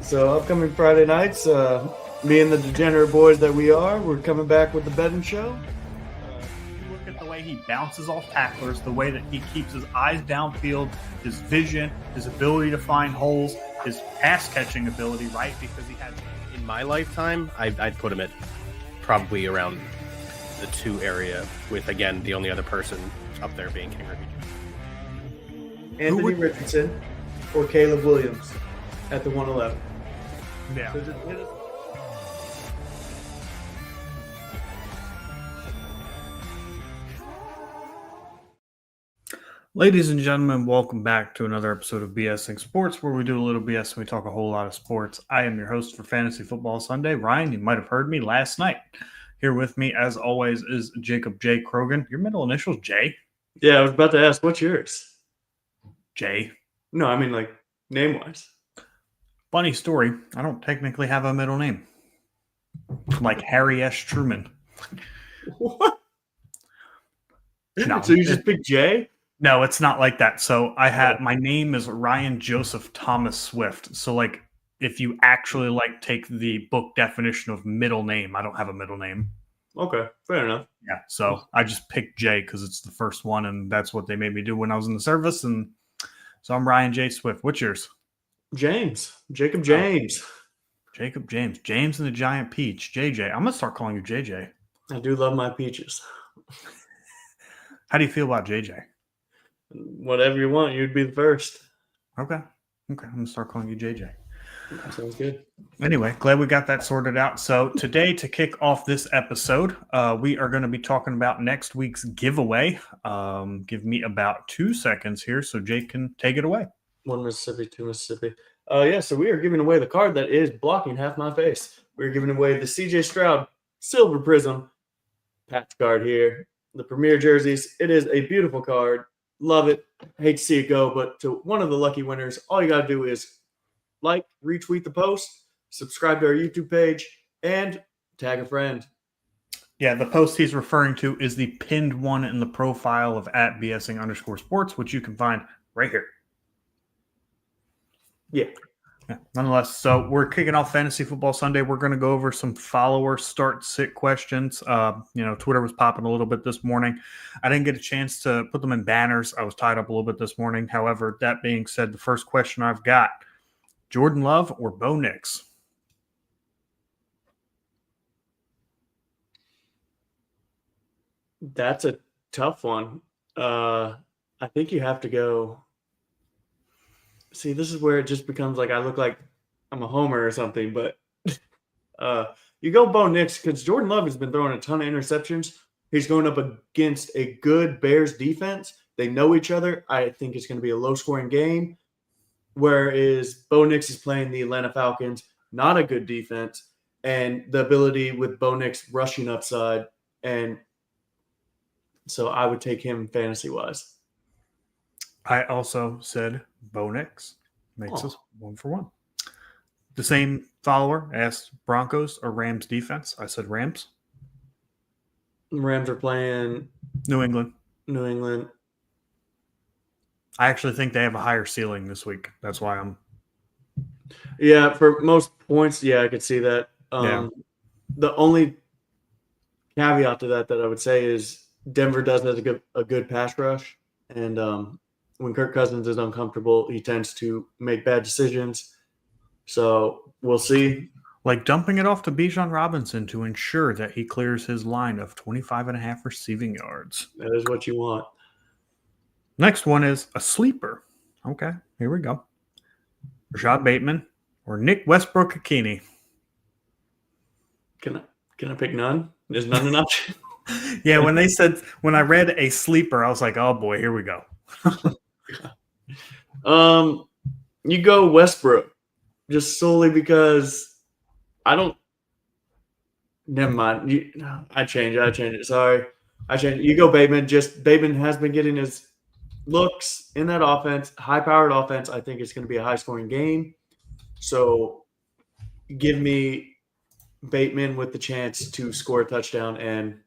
So upcoming Friday nights, me and the degenerate boys that we are, we're coming back with the betting show. You look at the way he bounces off tacklers, the way that he keeps his eyes downfield, his vision, his ability to find holes, his pass catching ability, right? Because he had. In my lifetime, I'd put him at probably around the 2 area, with, again, the only other person up there being King Ricky. Anthony Richardson or Caleb Williams at the 111. Yeah. Ladies and gentlemen, welcome back to another episode of BSing Sports, where we do a little BS and we talk a whole lot of sports. I am your host for Fantasy Football Sunday, Ryan. You might have heard me last night. Here with me, as always, is Jacob J. Krogan. Your middle initials, J? Yeah, I was about to ask, what's yours? J. No, I mean like name-wise. Funny story, I don't technically have a middle name. Like Harry S. Truman. What? No, so you just picked J? No, it's not like that. So my name is Ryan Joseph Thomas Swift. So like if you actually like take the book definition of middle name, I don't have a middle name. Okay, fair enough. Yeah, so I just picked J because it's the first one, and that's what they made me do when I was in the service. And so I'm Ryan J. Swift. What's yours? Jacob James. Jacob James. James and the Giant Peach. JJ. I'm going to start calling you JJ. I do love my peaches. How do you feel about JJ? Whatever you want, you'd be the first. Okay. I'm going to start calling you JJ. That sounds good. Anyway, glad we got that sorted out. So today, to kick off this episode, we are going to be talking about next week's giveaway. Give me about 2 seconds here so Jake can take it away. 1 Mississippi, 2 Mississippi. So we are giving away the card that is blocking half my face. We're giving away the CJ Stroud Silver Prism patch card here. The Premier jerseys. It is a beautiful card. Love it. Hate to see it go, but to one of the lucky winners, all you got to do is like, retweet the post, subscribe to our YouTube page, and tag a friend. Yeah, the post he's referring to is the pinned one in the profile of @BSing_sports, which you can find right here. Yeah. Nonetheless, so we're kicking off Fantasy Football Sunday. We're going to go over some follower start-sit questions. Twitter was popping a little bit this morning. I didn't get a chance to put them in banners. I was tied up a little bit this morning. However, that being said, the first question I've got, Jordan Love or Bo Nix? That's a tough one. I think you have to go. See, this is where it just becomes like I look like I'm a homer or something, but you go Bo Nix because Jordan Love has been throwing a ton of interceptions. He's going up against a good Bears defense. They know each other. I think it's going to be a low-scoring game. Whereas Bo Nix is playing the Atlanta Falcons, not a good defense, and the ability with Bo Nix rushing upside. And so I would take him fantasy-wise. I also said Bo Nix. Makes us 1 for 1. The same follower asked Broncos or Rams defense. I said Rams. Rams are playing New England. I actually think they have a higher ceiling this week. That's why I'm. Yeah, for most points, yeah, I could see that. The only caveat to that I would say is Denver does have a good pass rush, and when Kirk Cousins is uncomfortable, he tends to make bad decisions. So we'll see. Like dumping it off to Bijan Robinson to ensure that he clears his line of 25.5 receiving yards. That is what you want. Next one is a sleeper. Okay, here we go. Rashad Bateman or Nick Westbrook-Ikhine. Can I pick none? Is none an option? Yeah, when I read a sleeper, I was like, oh boy, here we go. You go Westbrook just solely because I don't. Never mind. I change it. Sorry, I change it. You go Bateman. Just Bateman has been getting his looks in that offense, high-powered offense. I think it's going to be a high-scoring game. So give me Bateman with the chance to score a touchdown and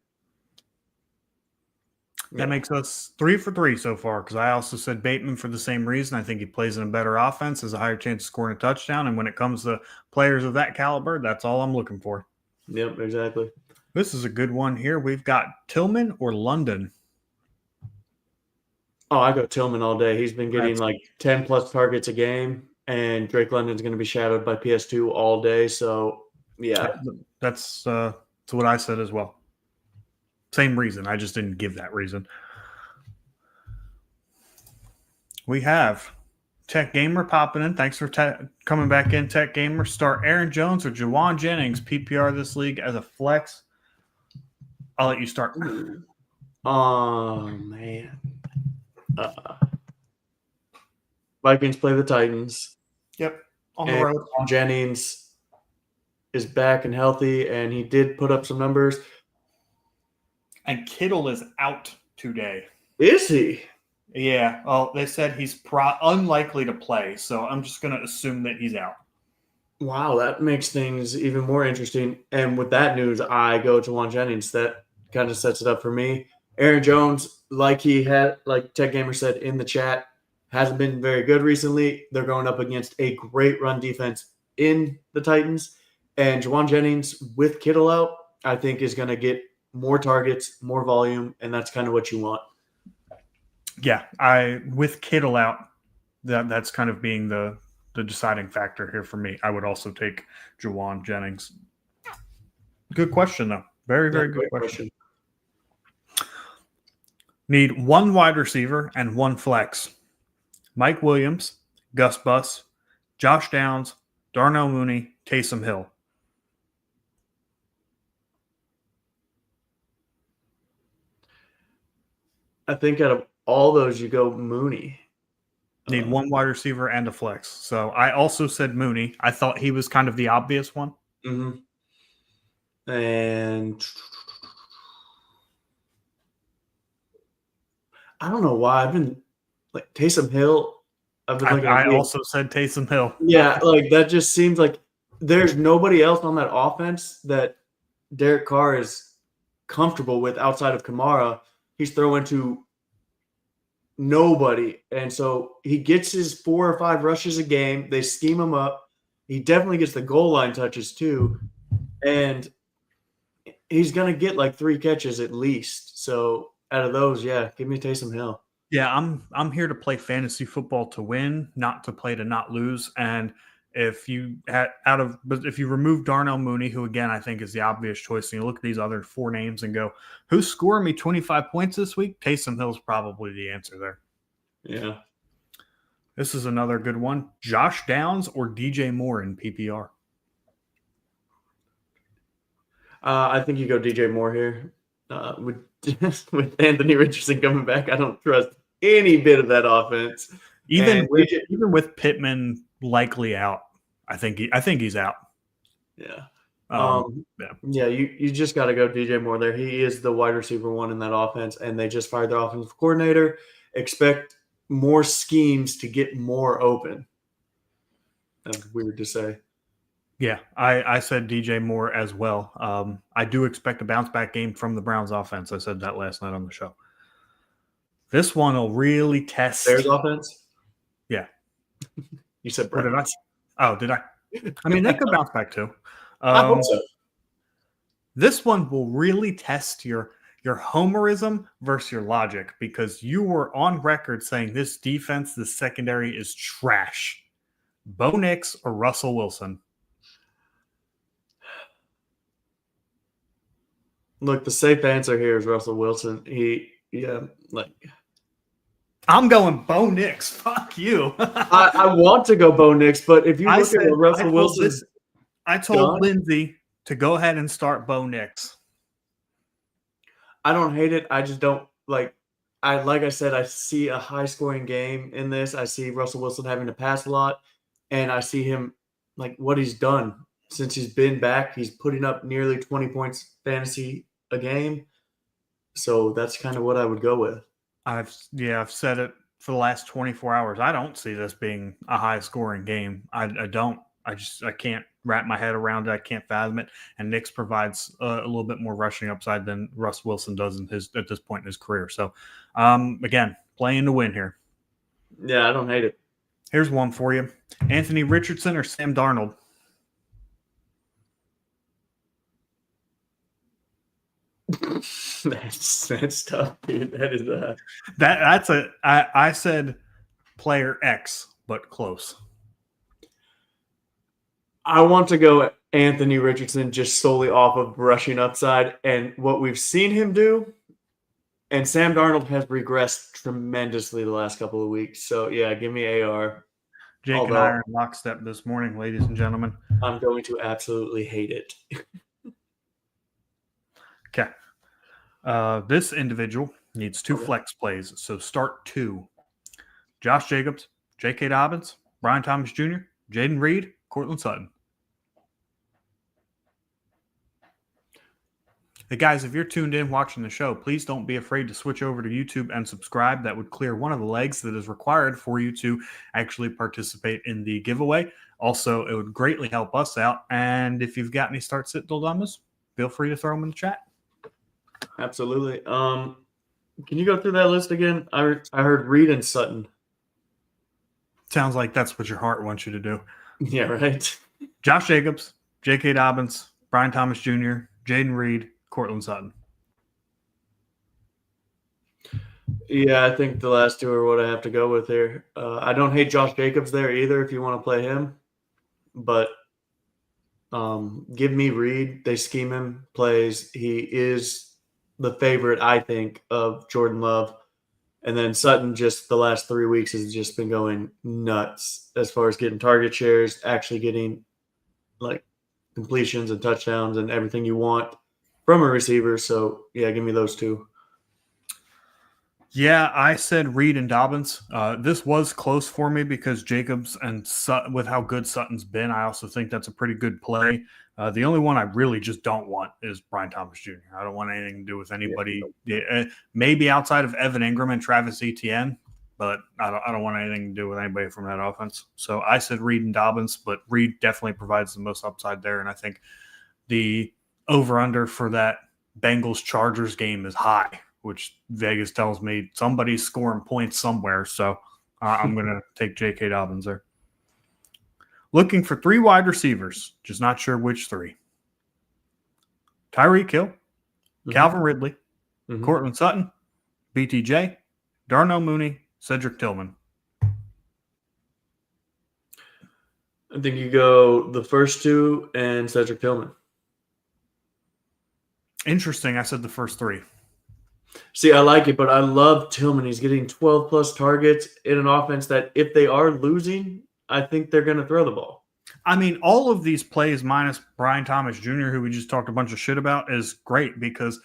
That makes us 3 for 3 so far because I also said Bateman for the same reason. I think he plays in a better offense, has a higher chance of scoring a touchdown. And when it comes to players of that caliber, that's all I'm looking for. Yep, exactly. This is a good one here. We've got Tillman or London. Oh, I go Tillman all day. He's been getting like 10 plus targets a game, and Drake London's going to be shadowed by PS2 all day. So, yeah. That's what I said as well. Same reason. I just didn't give that reason. We have Tech Gamer popping in. Thanks for coming back in, Tech Gamer. Start Aaron Jones or Jawan Jennings, PPR this league as a flex. I'll let you start. Oh, man. Vikings play the Titans. Yep, on the road. Jennings is back and healthy, and he did put up some numbers. And Kittle is out today. Is he? Yeah. Well, they said he's unlikely to play, so I'm just going to assume that he's out. Wow, that makes things even more interesting. And with that news, I go to Juwan Jennings. That kind of sets it up for me. Aaron Jones, like Tech Gamer said in the chat, hasn't been very good recently. They're going up against a great run defense in the Titans. And Juwan Jennings with Kittle out, I think is going to get more targets, more volume, and that's kind of what you want. Yeah, with Kittle out, that's kind of being the deciding factor here for me. I would also take Juwan Jennings. Good question, though. Very, very good question. Need one wide receiver and one flex. Mike Williams, Gus Bus, Josh Downs, Darnell Mooney, Taysom Hill. I think out of all those, you go Mooney. Need one wide receiver and a flex. So I also said Mooney. I thought he was kind of the obvious one. Mm-hmm. And I don't know why I've been like Taysom Hill. I also said Taysom Hill. Yeah, like that just seems like there's nobody else on that offense that Derek Carr is comfortable with outside of Kamara. He's throwing to nobody. And so he gets his 4 or 5 rushes a game. They scheme him up. He definitely gets the goal line touches too. And he's going to get like 3 catches at least. So out of those, yeah, give me Taysom Hill. Yeah, I'm here to play fantasy football to win, not to play to not lose. And if you remove Darnell Mooney, who again I think is the obvious choice, and you look at these other 4 names and go, who's scoring me 25 points this week? Taysom Hill's probably the answer there. Yeah. This is another good one. Josh Downs or DJ Moore in PPR? I think you go DJ Moore here. With Anthony Richardson coming back, I don't trust any bit of that offense. Even with Pittman likely out, I think he's out. Yeah. Yeah. You just got to go DJ Moore there. He is the wide receiver 1 in that offense, and they just fired their offensive coordinator. Expect more schemes to get more open. That's weird to say. Yeah, I said DJ Moore as well. I do expect a bounce back game from the Browns offense. I said that last night on the show. This one will really test Bears offense? Yeah. You said Browns. Browns. Did I? I mean, they could bounce back too. I hope so. This one will really test your homerism versus your logic, because you were on record saying this defense, the secondary is trash. Bo Nix or Russell Wilson? Look, the safe answer here is Russell Wilson. I'm going Bo Nix. Fuck you. I want to go Bo Nix, but if you look at Russell Wilson, I told Lindsay to go ahead and start Bo Nix. I don't hate it. I just don't like I said, I see a high scoring game in this. I see Russell Wilson having to pass a lot, and I see him like what he's done since he's been back. He's putting up nearly 20 points fantasy a game. So that's kind of what I would go with. I've said it for the last 24 hours. I don't see this being a high scoring game. I don't I can't wrap my head around it. I can't fathom it. And Nix provides a little bit more rushing upside than Russ Wilson does at this point in his career. So, again, playing to win here. Yeah, I don't hate it. Here's one for you: Anthony Richardson or Sam Darnold? That's tough, dude. That is I said player X, but close. I want to go Anthony Richardson just solely off of rushing upside and what we've seen him do. And Sam Darnold has regressed tremendously the last couple of weeks. So, yeah, give me AR. Jake and I are in lockstep this morning, ladies and gentlemen. I'm going to absolutely hate it. Okay. This individual needs 2 flex plays. So start 2. Josh Jacobs, J.K. Dobbins, Brian Thomas Jr., Jaden Reed, Cortland Sutton. Hey guys, if you're tuned in watching the show, please don't be afraid to switch over to YouTube and subscribe. That would clear one of the legs that is required for you to actually participate in the giveaway. Also, it would greatly help us out. And if you've got any start sit dilemmas, feel free to throw them in the chat. Absolutely. Can you go through that list again? I heard Reed and Sutton. Sounds like that's what your heart wants you to do. Yeah, right. Josh Jacobs, J.K. Dobbins, Brian Thomas Jr., Jaden Reed, Cortland Sutton. Yeah, I think the last 2 are what I have to go with here. I don't hate Josh Jacobs there either if you want to play him. But give me Reed. They scheme him, plays. He is the favorite, I think, of Jordan Love. And then Sutton just the last 3 weeks has just been going nuts as far as getting target shares, actually getting like completions and touchdowns and everything you want from a receiver. So, yeah, give me those 2. Yeah, I said Reed and Dobbins. This was close for me because Jacobs and Sutton, with how good Sutton's been, I also think that's a pretty good play. The only one I really just don't want is Brian Thomas Jr. I don't want anything to do with anybody. Maybe outside of Evan Ingram and Travis Etienne, but I don't want anything to do with anybody from that offense. So I said Reed and Dobbins, but Reed definitely provides the most upside there. And I think the over-under for that Bengals-Chargers game is high, which Vegas tells me somebody's scoring points somewhere. So I'm going to take J.K. Dobbins there. Looking for 3 wide receivers, just not sure which 3. Tyreek Hill, Calvin Ridley, Cortland Sutton, BTJ, Darnell Mooney, Cedric Tillman. I think you go the first 2 and Cedric Tillman. Interesting. I said the first 3. See, I like it, but I love Tillman. He's getting 12-plus targets in an offense that if they are losing, I think they're going to throw the ball. I mean, all of these plays minus Brian Thomas Jr., who we just talked a bunch of shit about, is great because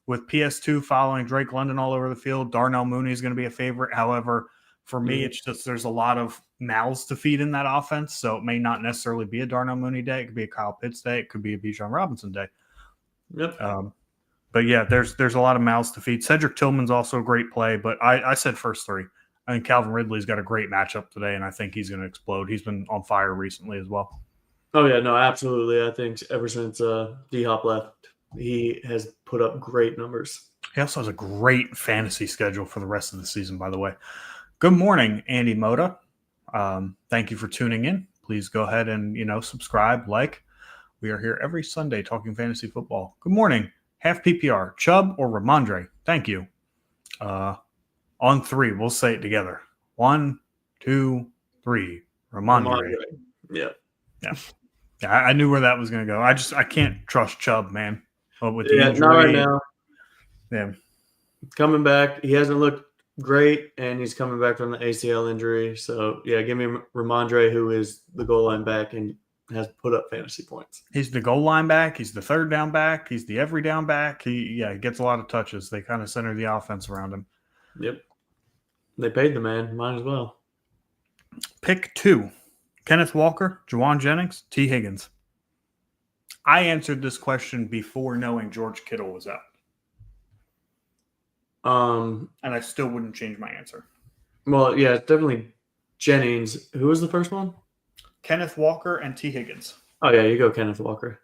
with PS2 following Drake London all over the field, Darnell Mooney is going to be a favorite. However, for me, it's just there's a lot of mouths to feed in that offense, so it may not necessarily be a Darnell Mooney day. It could be a Kyle Pitts day. It could be a Bijan Robinson day. Yep. But yeah, there's a lot of mouths to feed. Cedric Tillman's also a great play, but I said first 3. I think Calvin Ridley's got a great matchup today, and I think he's going to explode. He's been on fire recently as well. Oh, yeah, no, absolutely. I think ever since D-Hop left, he has put up great numbers. He also has a great fantasy schedule for the rest of the season, by the way. Good morning, Andy Moda. Thank you for tuning in. Please go ahead and, subscribe, like. We are here every Sunday talking fantasy football. Good morning. Half PPR, Chubb or Ramondre? Thank you. On 3, we'll say it together. 1, 2, 3. Ramondre. Yeah. I knew where that was going to go. I can't trust Chubb, man. With the injury, not right now. Yeah. Coming back. He hasn't looked great, and he's coming back from the ACL injury. So, yeah, give me Ramondre, who is the goal line back and has put up fantasy points. He's the goal line back. He's the third down back. He's the every down back. He gets a lot of touches. They kind of center the offense around him. Yep. They paid the man. Might as well. Pick 2. Kenneth Walker, Juwan Jennings, T. Higgins. I answered this question before knowing George Kittle was out. And I still wouldn't change my answer. Well, yeah, it's definitely Jennings. Who was the first one? Kenneth Walker and T. Higgins. Oh yeah, you go Kenneth Walker.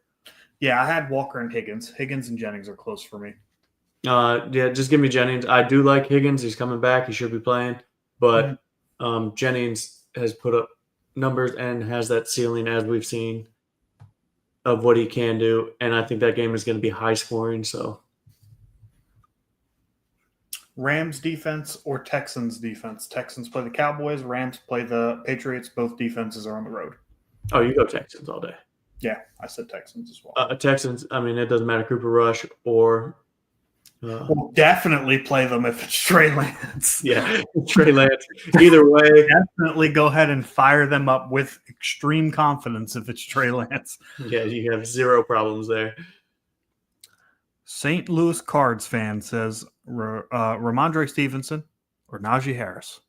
Yeah, I had Walker and Higgins. Higgins and Jennings are close for me. Yeah, just give me Jennings. I do like Higgins. He's coming back. He should be playing. But Jennings has put up numbers and has that ceiling, as we've seen, of what he can do. And I think that game is going to be high scoring. So Rams defense or Texans defense? Texans play the Cowboys. Rams play the Patriots. Both defenses are on the road. oh, you go Texans all day. Yeah, I said Texans as well. Texans, I mean, it doesn't matter Cooper Rush or We'll definitely play them if it's Trey Lance. yeah, Trey Lance. Either way, Definitely go ahead and fire them up with extreme confidence if it's Trey Lance. yeah, you have zero problems there. St. Louis Cards fan says Ramondre Stevenson or Najee Harris.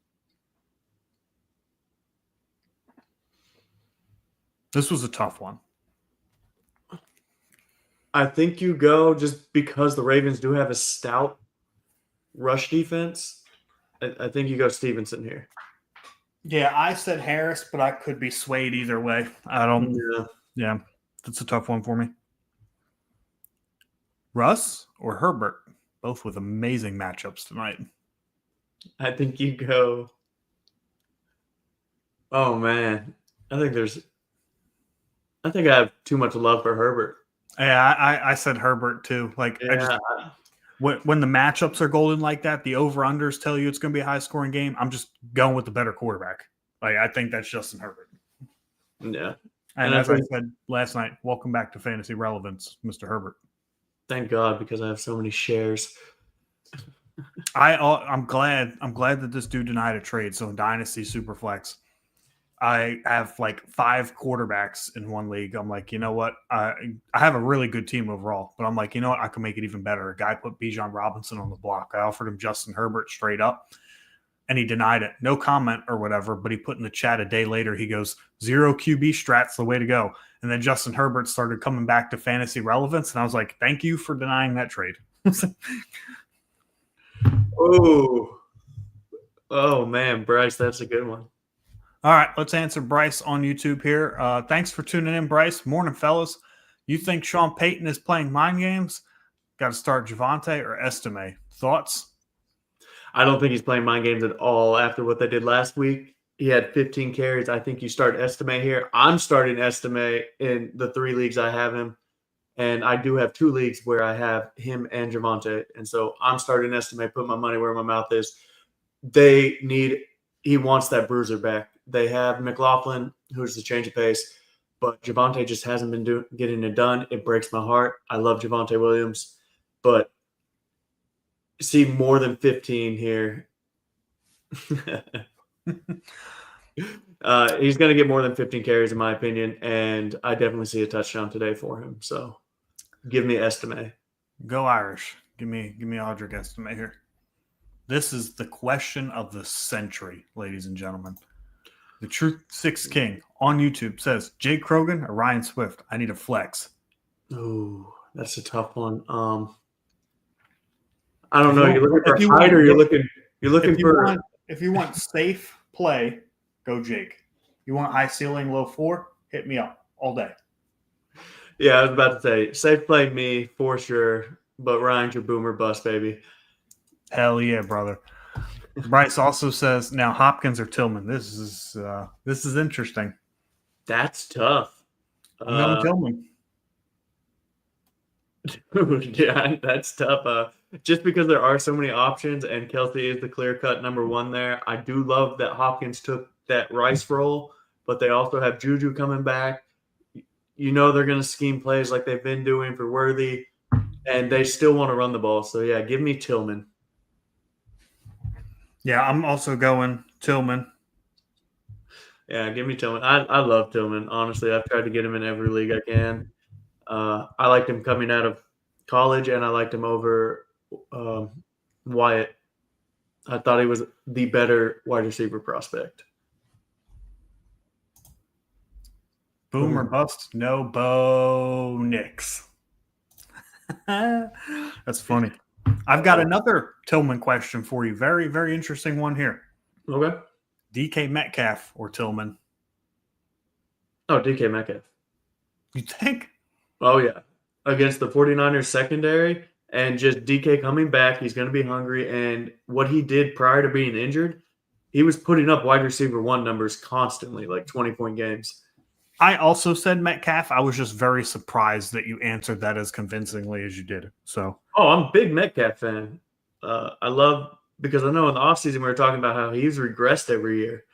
This was a tough one. I think you go just because the Ravens do have a stout rush defense. I think you go Stevenson here. Yeah, I said Harris, but I could be swayed either way. I don't. Yeah, that's a tough one for me. Russ or Herbert, both with amazing matchups tonight. I think you go. Oh man, I think I have too much love for Herbert. Yeah, I said Herbert too. Like, Yeah. When the matchups are golden like that, the over-unders tell you it's going to be a high-scoring game. I'm just going with the better quarterback. Like, I think that's Justin Herbert. Yeah. And as I said last night, welcome back to Fantasy Relevance, Mr. Herbert. Thank God, because I have so many shares. I'm glad that this dude denied a trade. So in Dynasty Superflex, I have like 5 quarterbacks in one league. I'm like, you know what? I have a really good team overall, but I'm like, you know what? I can make it even better. A guy put Bijan Robinson on the block. I offered him Justin Herbert straight up, and he denied it. No comment or whatever, but he put in the chat a day later, he goes, 0 QB strat's the way to go. And then Justin Herbert started coming back to Fantasy Relevance, and I was like, thank you for denying that trade. Oh man, Bryce, that's a good one. All right, let's answer Bryce on YouTube here. Thanks for tuning in, Bryce. Morning, fellas. You think Sean Payton is playing mind games? Got to start Javonte or Estime. Thoughts? I don't think he's playing mind games at all after what they did last week. He had 15 carries. I think you start Estime here. I'm starting Estime in the 3 leagues I have him. And I do have 2 leagues where I have him and Javonte. And so I'm starting Estime, put my money where my mouth is. He wants that bruiser back. They have McLaughlin, who's the change of pace, but Javonte just hasn't been getting it done. It breaks my heart. I love Javonte Williams, but see more than 15 here. He's going to get more than 15 carries, in my opinion, and I definitely see a touchdown today for him. So give me Estime. Go Irish. Give me Audric Estime here. This is the question of the century, ladies and gentlemen. The Truth Six King on YouTube says, Jake Krogan or Ryan Swift? I need a flex. Oh, that's a tough one. I don't know. You're looking for height, or you're looking for. If you want safe play, go Jake. You want high ceiling, low floor? Hit me up all day. Yeah, I was about to say safe play me for sure, but Ryan's your boomer bust, baby. Hell yeah, brother. Bryce also says now Hopkins or Tillman. This is interesting. That's tough. I'm going Tillman. Dude, yeah, that's tough. Just because there are so many options and Kelsey is the clear-cut number 1 there. I do love that Hopkins took that Rice role, but they also have Juju coming back. You know they're going to scheme plays like they've been doing for Worthy, and they still want to run the ball. So, yeah, give me Tillman. Yeah, I'm also going Tillman. Yeah, give me Tillman. I love Tillman. Honestly, I've tried to get him in every league I can. I liked him coming out of college, and I liked him over Wyatt. I thought he was the better wide receiver prospect. Boom or bust? No Bo Nix. That's funny. I've got another Tillman question for you. Very, very interesting one here. Okay. DK Metcalf or Tillman? Oh, DK Metcalf. You think? Oh, yeah. Against the 49ers secondary and just DK coming back, he's going to be hungry. And what he did prior to being injured, he was putting up wide receiver 1 numbers constantly, like 20-point games. I also said Metcalf. I was just very surprised that you answered that as convincingly as you did. So, Oh, I'm a big Metcalf fan. I love because I know in the offseason we were talking about how he's regressed every year.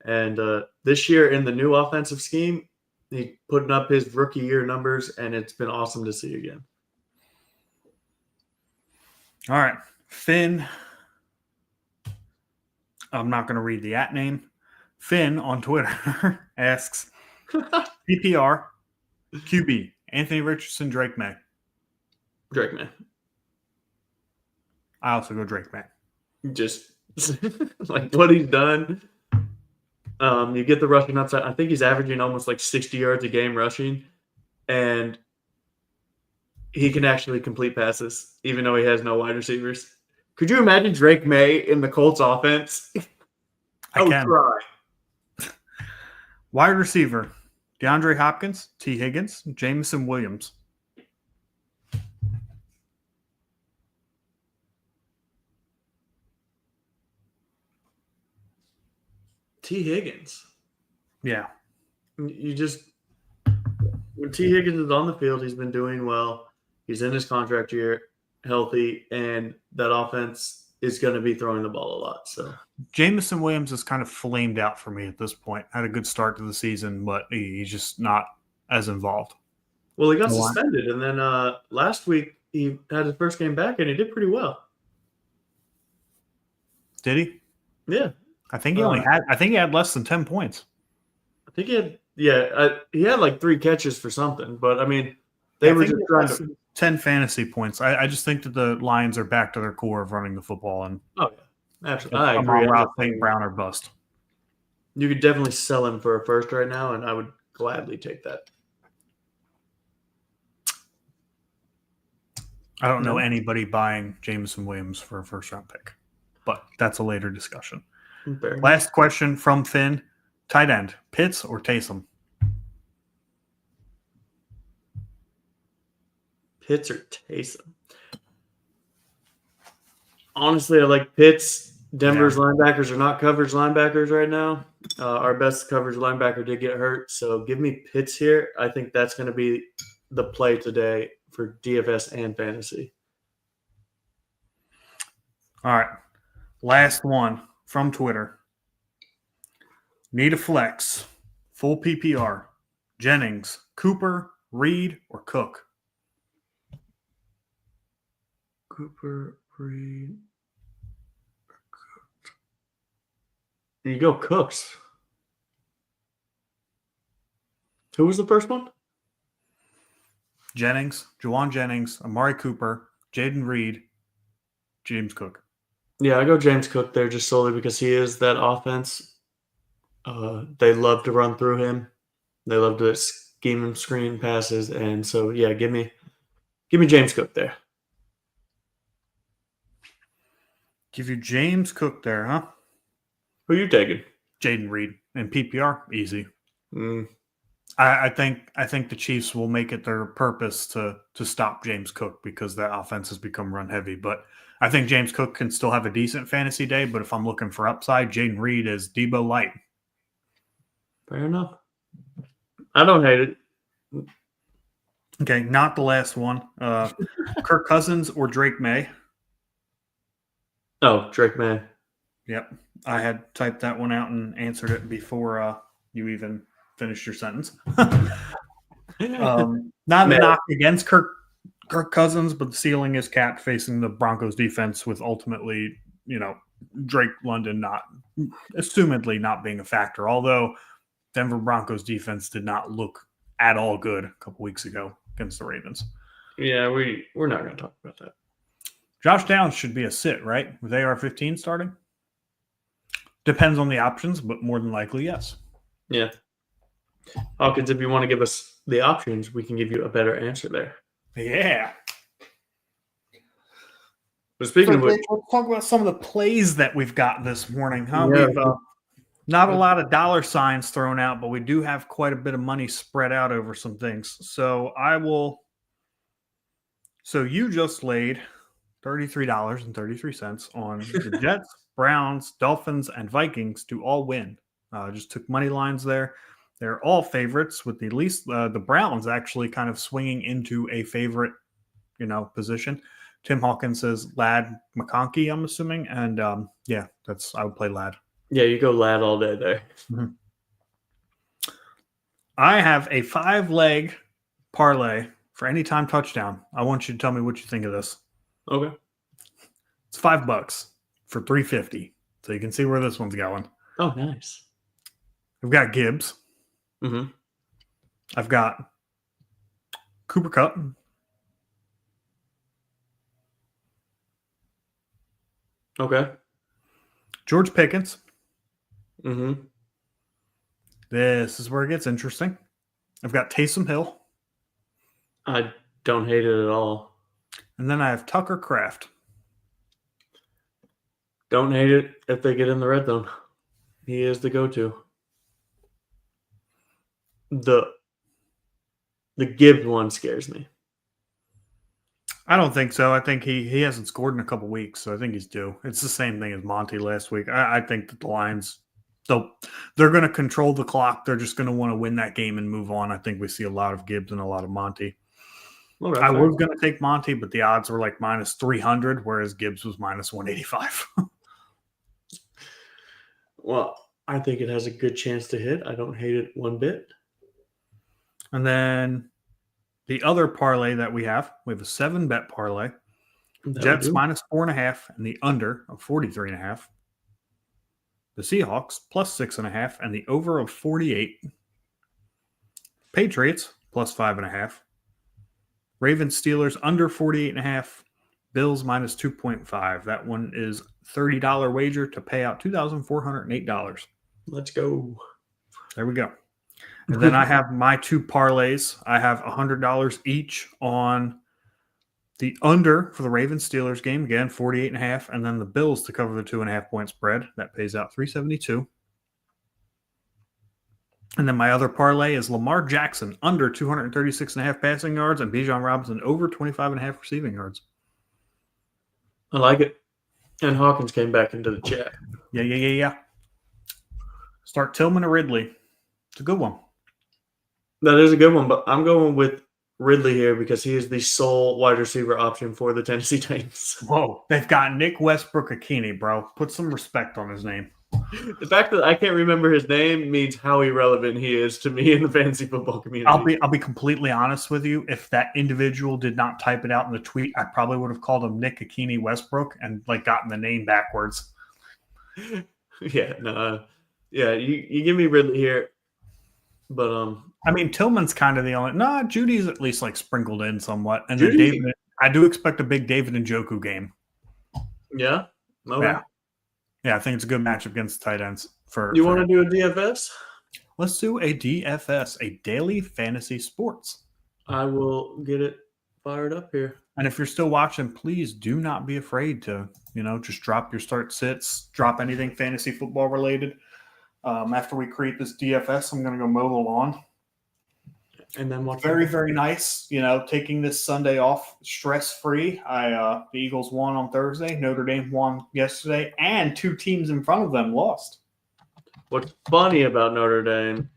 And this year in the new offensive scheme, he's putting up his rookie year numbers, and it's been awesome to see again. all right. Finn. I'm not going to read the @ name. Finn on Twitter asks, PPR, QB, Anthony Richardson, Drake May. Drake, man. I also go Drake May. Just like what he's done. You get the rushing upside. I think he's averaging almost like 60 yards a game rushing, and he can actually complete passes, even though he has no wide receivers. Could you imagine Drake May in the Colts offense? I can. Try. Wide receiver, DeAndre Hopkins, T. Higgins, Jameson Williams. T. Higgins. Yeah. You just when T. Higgins is on the field, he's been doing well. He's in his contract year, healthy, and that offense is going to be throwing the ball a lot. So Jameson Williams is kind of flamed out for me at this point. Had a good start to the season, but he's just not as involved. Well, he got suspended, and then last week he had his first game back, and he did pretty well. Did he? Yeah, I think he only had. I think he had less than 10 points. I think he had. Yeah, he had like 3 catches for something, but I mean, they were just trying to 10 fantasy points. I just think that the Lions are back to their core of running the football, and oh yeah, absolutely. I agree. Route St. Brown or bust. You could definitely sell him for a first right now, and I would gladly take that. I don't know anybody buying Jameson Williams for a first-round pick, but that's a later discussion. Fair. Last question from Finn. Tight end, Pitts or Taysom? Pitts or Taysom? Honestly, I like Pitts. Denver's linebackers are not coverage linebackers right now. Our best coverage linebacker did get hurt, so give me Pitts here. I think that's going to be the play today for DFS and fantasy. All right. Last one from Twitter. Need a flex. Full PPR. Jennings, Cooper, Reed, or Cook? Cooper, Reed, or Cook. You go Cooks. Who was the first one? Jennings, Juwan Jennings, Amari Cooper, Jaden Reed, James Cook. Yeah, I go James Cook there just solely because he is that offense. They love to run through him. They love to scheme him screen passes, and so yeah, give me James Cook there. Give you James Cook there, huh? Who are you taking? Jaden Reed and PPR, easy. Mm. I think the Chiefs will make it their purpose to stop James Cook because that offense has become run heavy. But I think James Cook can still have a decent fantasy day. But if I'm looking for upside, Jaden Reed is Debo light. Fair enough. I don't hate it. Okay, not the last one. Kirk Cousins or Drake May? Oh, Drake May. Yep. I had typed that one out and answered it before you even finished your sentence. Not a knock against Kirk Cousins, but the ceiling is capped facing the Broncos defense with ultimately, Drake London assumedly not being a factor, although Denver Broncos defense did not look at all good a couple weeks ago against the Ravens. Yeah, we're not going to talk about that. Josh Downs should be a sit, right? With AR-15 starting? Depends on the options, but more than likely, yes. Yeah. Hawkins, if you want to give us the options, we can give you a better answer there. Yeah. But speaking of which, let's talk about some of the plays that we've got this morning, huh? Yeah. Not a lot of dollar signs thrown out, but we do have quite a bit of money spread out over some things. So I will. So you just laid $33.33 on the Jets, Browns, Dolphins, and Vikings to all win. Just took money lines there. They're all favorites, with the least the Browns actually kind of swinging into a favorite, position. Tim Hawkins says Lad McConkey, I'm assuming, and I would play Lad. Yeah, you go Lad all day there. Mm-hmm. I have a 5-leg parlay for anytime touchdown. I want you to tell me what you think of this. Okay. It's $5 for $3.50, so you can see where this one's going. Oh, nice. I've got Gibbs. Mm-hmm. I've got Cooper Kupp. Okay. George Pickens. Mm-hmm. This is where it gets interesting. I've got Taysom Hill. I don't hate it at all. And then I have Tucker Kraft. Don't hate it if they get in the red zone. He is the go-to. The Gibbs one scares me. I don't think so. I think he hasn't scored in a couple weeks, so I think he's due. It's the same thing as Monty last week. I think that the Lions, they're going to control the clock. They're just going to want to win that game and move on. I think we see a lot of Gibbs and a lot of Monty. Okay, I was going to take Monty, but the odds were like minus 300, whereas Gibbs was minus 185. Well, I think it has a good chance to hit. I don't hate it one bit. And then the other parlay that we have a 7-bet parlay. Jets minus 4.5 and the under of 43.5. The Seahawks plus 6.5 and the over of 48. Patriots plus 5.5. Ravens Steelers under 48.5. Bills minus 2.5. That one is $30 wager to pay out $2,408. Let's go. There we go. And then I have my 2 parlays. I have $100 each on the under for the Ravens Steelers game, again 48.5, and then the Bills to cover the 2.5-point spread. That pays out $372. And then my other parlay is Lamar Jackson under 236.5 passing yards and Bijan Robinson over 25.5 receiving yards. I like it. And Hawkins came back into the chat. Yeah. Start Tillman or Ridley. It's a good one. That is a good one, but I'm going with Ridley here because he is the sole wide receiver option for the Tennessee Titans. Whoa, they've got Nick Westbrook-Akini, bro. Put some respect on his name. The fact that I can't remember his name means how irrelevant he is to me in the fantasy football community. I'll be completely honest with you. If that individual did not type it out in the tweet, I probably would have called him Nick Akini Westbrook and gotten the name backwards. Yeah, no. Yeah, you give me Ridley here. But I mean, Tillman's kind of the only. No, Judy's at least sprinkled in somewhat, and then David. I do expect a big David Njoku game. Yeah. Okay. Yeah, I think it's a good matchup against the tight ends. You want to do a DFS? Let's do a DFS, a daily fantasy sports. I will get it fired up here. And if you're still watching, please do not be afraid to just drop your start sits, drop anything fantasy football related. After we create this DFS, I'm going to go mow the lawn. And then watch. Very, very nice. Taking this Sunday off stress-free. The Eagles won on Thursday. Notre Dame won yesterday. And 2 teams in front of them lost. What's funny about Notre Dame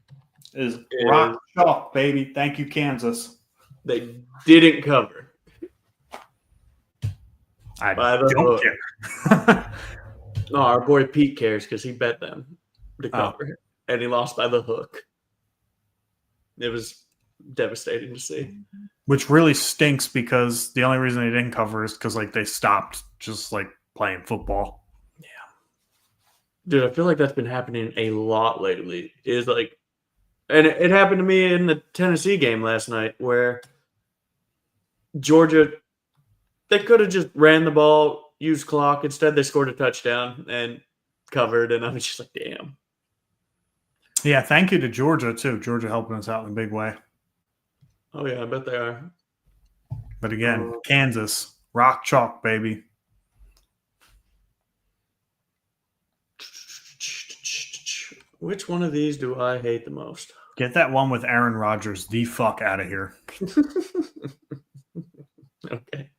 is rock chalk, baby. Thank you, Kansas. They didn't cover. I don't care. No, our boy Pete cares because he bet them to cover, and he lost by the hook. It was devastating to see. Which really stinks because the only reason they didn't cover is because they stopped just playing football. Yeah. Dude, I feel like that's been happening a lot lately. And it happened to me in the Tennessee game last night where Georgia, they could have just ran the ball, used clock. Instead, they scored a touchdown and covered, and I was just like, damn. Yeah, thank you to Georgia, too. Georgia helping us out in a big way. Oh, yeah, I bet they are. But again, Kansas, rock chalk, baby. Which one of these do I hate the most? Get that one with Aaron Rodgers the fuck out of here. Okay.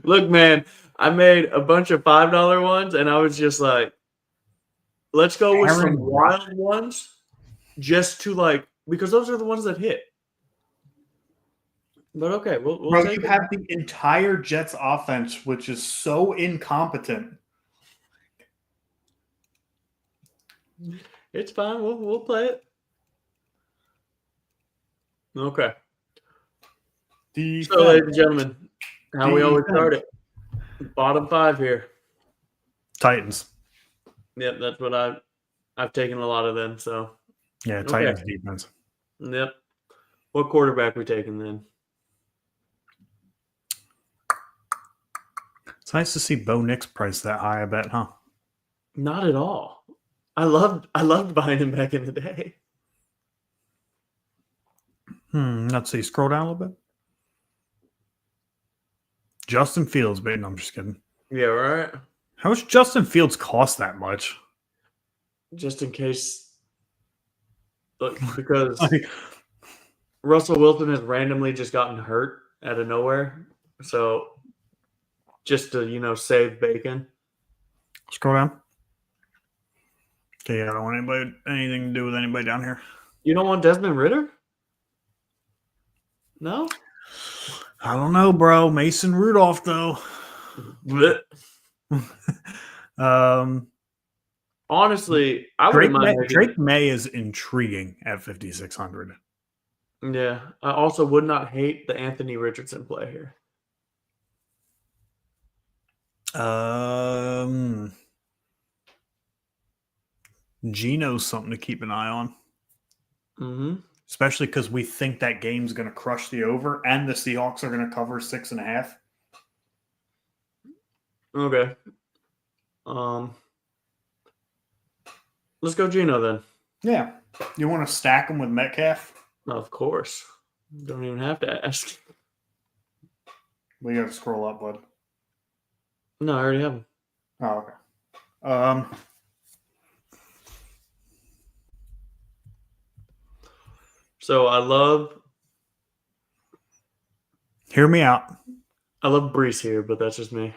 Look, man, I made a bunch of $5 ones, and I was just like, let's go with Aaron some wild ones just to like, because those are the ones that hit. But okay, we'll Bro, take you it. have the entire Jets offense, which is so incompetent. It's fine. We'll play it. Okay. So, ladies and gentlemen, how we always start it. Bottom 5 here. Titans. Yep, that's what I've taken a lot of them. So, Yeah, Titans defense. yep. What quarterback we taking then? It's nice to see Bo Nix priced that high, I bet, huh? Not at all. I loved buying him back in the day. Let's see. Scroll down a little bit. Justin Fields, but no, I'm just kidding. Yeah, right. How much Justin Fields cost that much? Just in case, look, because Russell Wilson has randomly just gotten hurt out of nowhere. So just to, save bacon. Scroll down. Okay, I don't want anything to do with anybody down here. You don't want Desmond Ridder? No? I don't know, bro. Mason Rudolph, though. Honestly, I wouldn't mind. Drake May is intriguing at 5,600. Yeah. I also would not hate the Anthony Richardson play here. Geno's something to keep an eye on. Mm-hmm. Especially because we think that game's going to crush the over and the Seahawks are going to cover 6.5. Okay. Let's go Geno then. Yeah. You want to stack them with Metcalf? Of course. Don't even have to ask. We got to scroll up, bud. No, I already have him. Oh, okay. So I love Hear me out. Brees here, but that's just me.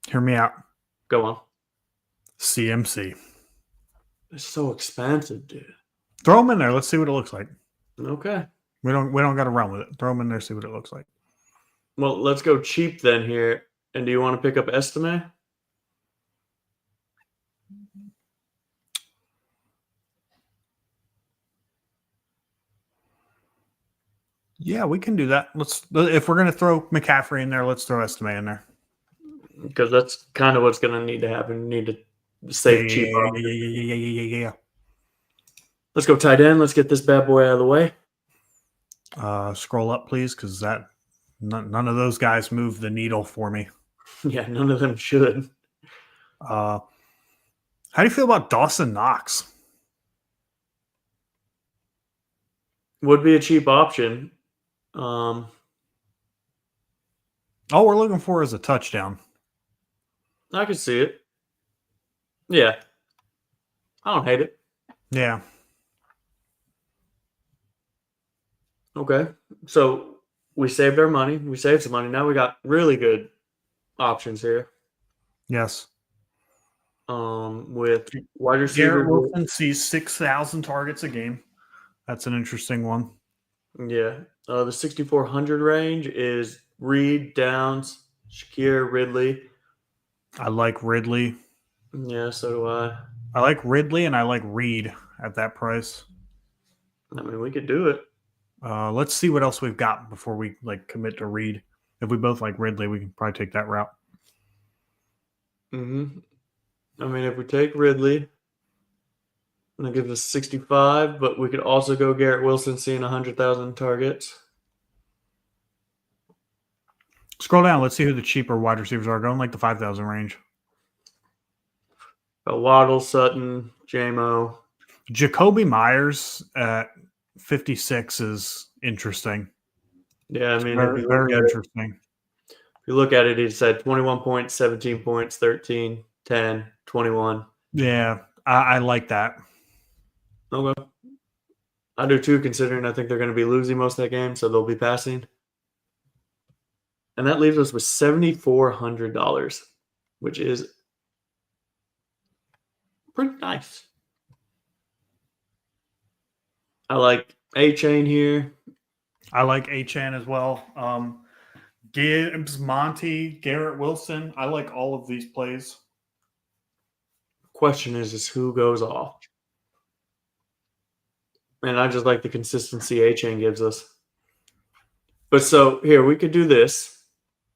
Hear me out. Go on. CMC. It's so expensive, dude. Throw him in there. Let's see what it looks like. Okay. We don't got to run with it. Throw him in there. See what it looks like. Well, let's go cheap then here. And do you want to pick up Estime? Yeah, we can do that. If we're going to throw McCaffrey in there, let's throw Estime in there. Because that's kind of what's going to need to happen. You need to save cheap. Yeah. Let's go tight end. Let's get this bad boy out of the way. Scroll up, please, because none of those guys move the needle for me. Yeah, none of them should. How do you feel about Dawson Knox? Would be a cheap option. All we're looking for is a touchdown. I can see it. Yeah. I don't hate it. Yeah. Okay. So we saved our money. We saved some money. Now we got really good options here. Yes. With wide receiver. Garrett Wilson sees 6,000 targets a game. That's an interesting one. Yeah. The 6,400 range is Reed, Downs, Shakir, Ridley. I like Ridley. Yeah, so do I. I like Ridley and I like Reed at that price. I mean, we could do it. Let's see what else we've got before we commit to Reed. If we both like Ridley, we can probably take that route. Mm-hmm. I mean, if we take Ridley, that gives us 65, but we could also go Garrett Wilson seeing 100,000 targets. Scroll down. Let's see who the cheaper wide receivers are. Going like the 5,000 range. Waddle, Sutton, J-Mo. Jacoby Myers at 56 is interesting. Yeah, I mean, very interesting. If you look at it, he said 21 points, 17 points, 13, 10, 21. Yeah. I like that. Okay. I do too, considering I think they're going to be losing most of that game, so they'll be passing. And that leaves us with $7,400, which is pretty nice. I like A-Chain here. I like A-Chan as well. Gibbs, Monty, Garrett Wilson. I like all of these plays. Question is who goes off? And I just like the consistency A-Chain gives us. But so here, we could do this.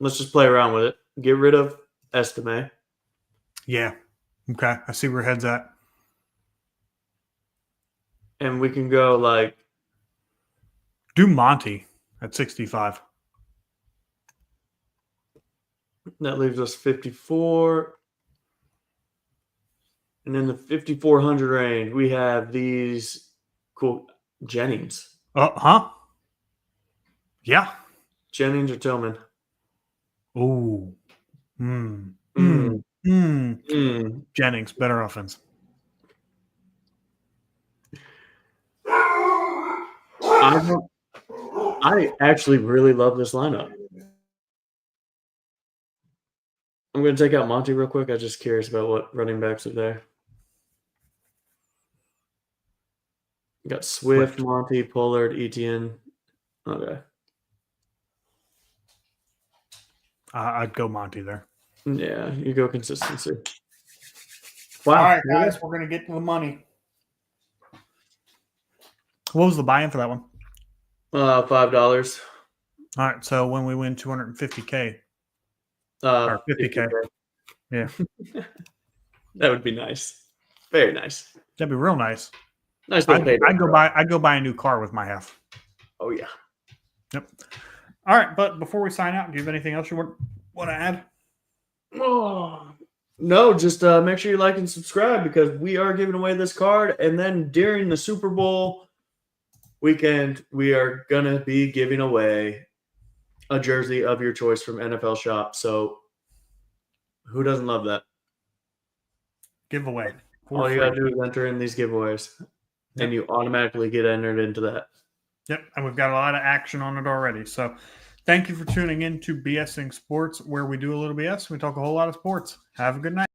Let's just play around with it. Get rid of Estime. Yeah. Okay. I see where your head's at. And we can go like Do Monty at 65. that leaves us 54. And in the 5,400 range, we have these cool Jennings. Huh? Yeah. Jennings or Tillman? Ooh. Jennings, better offense. I actually really love this lineup. I'm going to take out Monty real quick. I'm just curious about what running backs are there. You got Swift, Monty, Pollard, Etienne. Okay. I'd go Monty there. Yeah, you go consistency. Wow. All right, guys, we're going to get to the money. What was the buy-in for that one? $5. All right, so when we win 250K, or 50K. Yeah. That would be nice. Very nice. That'd be real nice. Nice little payday. I'd go buy a new car with my half. Oh, yeah. Yep. All right, but before we sign out, do you have anything else you want to add? Oh, no, just make sure you like and subscribe because we are giving away this card. And then during the Super Bowl weekend, we are going to be giving away a jersey of your choice from NFL Shop. So who doesn't love that? Giveaway. All you got to do is enter in these giveaways, and you automatically get entered into that. Yep, and we've got a lot of action on it already. So thank you for tuning in to BSing Sports, where we do a little BS. We talk a whole lot of sports. Have a good night.